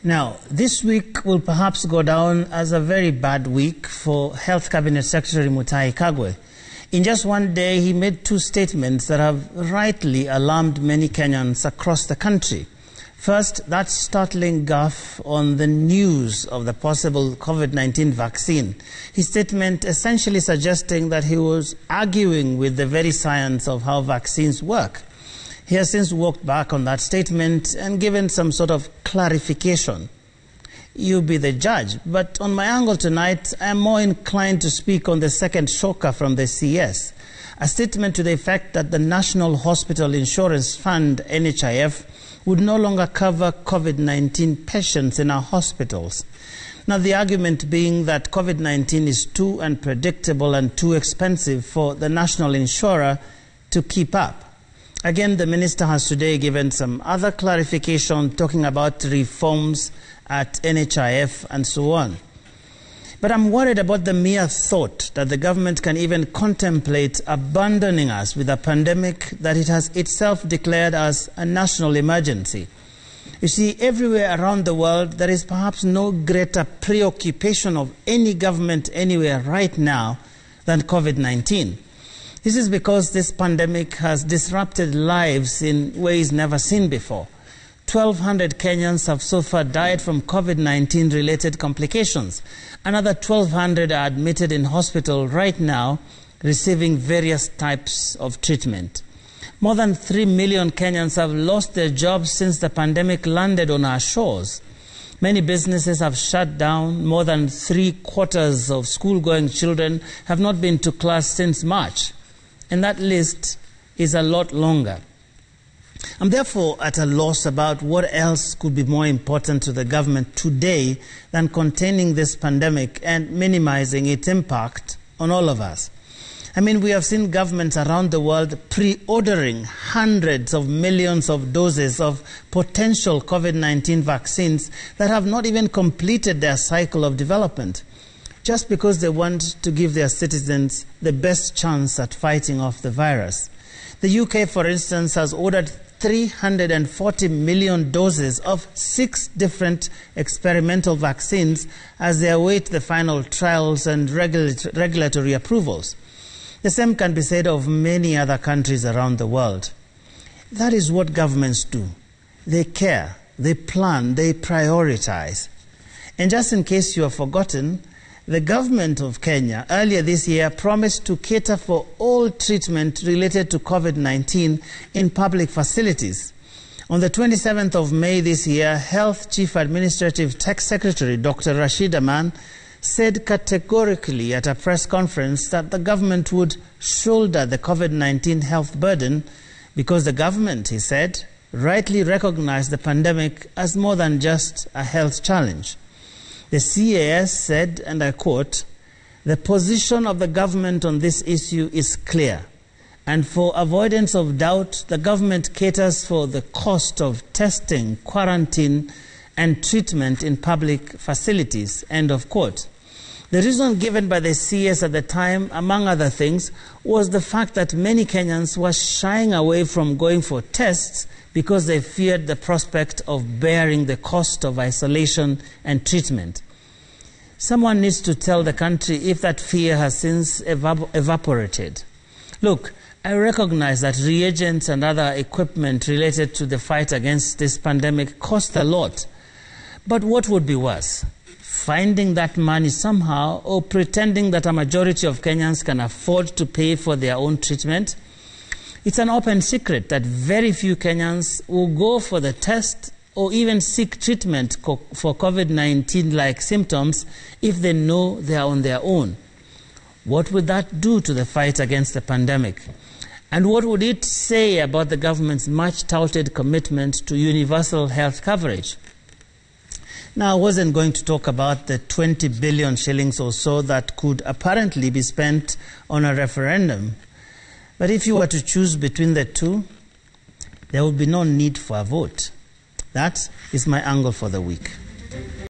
Now, this week will perhaps go down as a very bad week for Health Cabinet Secretary Mutahi Kagwe. In just one day, he made two statements that have rightly alarmed many Kenyans across the country. First, that startling gaffe on the news of the possible COVID-19 vaccine. His statement essentially suggesting that he was arguing with the very science of how vaccines work. He has since walked back on that statement and given some sort of clarification. You be the judge. But on my angle tonight, I am more inclined to speak on the second shocker from the CS, a statement to the effect that the National Hospital Insurance Fund, NHIF, would no longer cover COVID-19 patients in our hospitals. Now, the argument being that COVID-19 is too unpredictable and too expensive for the national insurer to keep up. Again, the minister has today given some other clarification talking about reforms at NHIF and so on. But I'm worried about the mere thought that the government can even contemplate abandoning us with a pandemic that it has itself declared as a national emergency. You see, everywhere around the world, there is perhaps no greater preoccupation of any government anywhere right now than COVID-19. This is because this pandemic has disrupted lives in ways never seen before. 1,200 Kenyans have so far died from COVID-19 related complications. Another 1,200 are admitted in hospital right now, receiving various types of treatment. More than 3 million Kenyans have lost their jobs since the pandemic landed on our shores. Many businesses have shut down. More than 3/4 of school-going children have not been to class since March. And that list is a lot longer. I'm therefore at a loss about what else could be more important to the government today than containing this pandemic and minimizing its impact on all of us. I mean, we have seen governments around the world pre-ordering hundreds of millions of doses of potential COVID-19 vaccines that have not even completed their cycle of development, just because they want to give their citizens the best chance at fighting off the virus. The UK, for instance, has ordered 340 million doses of 6 different experimental vaccines as they await the final trials and regulatory approvals. The same can be said of many other countries around the world. That is what governments do. They care, they plan, they prioritize. And just in case you have forgotten, the government of Kenya earlier this year promised to cater for all treatment related to COVID-19 in public facilities. On the 27th of May this year, Health Chief Administrative Tech Secretary Dr. Rashid Aman said categorically at a press conference that the government would shoulder the COVID-19 health burden because the government, he said, rightly recognized the pandemic as more than just a health challenge. The CAS said, and I quote, "The position of the government on this issue is clear, and for avoidance of doubt, the government caters for the cost of testing, quarantine, and treatment in public facilities," end of quote. The reason given by the CS at the time, among other things, was the fact that many Kenyans were shying away from going for tests because they feared the prospect of bearing the cost of isolation and treatment. Someone needs to tell the country if that fear has since evaporated. Look, I recognize that reagents and other equipment related to the fight against this pandemic cost a lot. But what would be worse? Finding that money somehow or pretending that a majority of Kenyans can afford to pay for their own treatment? It's an open secret that very few Kenyans will go for the test or even seek treatment for COVID-19-like symptoms if they know they are on their own. What would that do to the fight against the pandemic? And what would it say about the government's much-touted commitment to universal health coverage? Now, I wasn't going to talk about the 20 billion shillings or so that could apparently be spent on a referendum. But if you were to choose between the two, there would be no need for a vote. That is my angle for the week.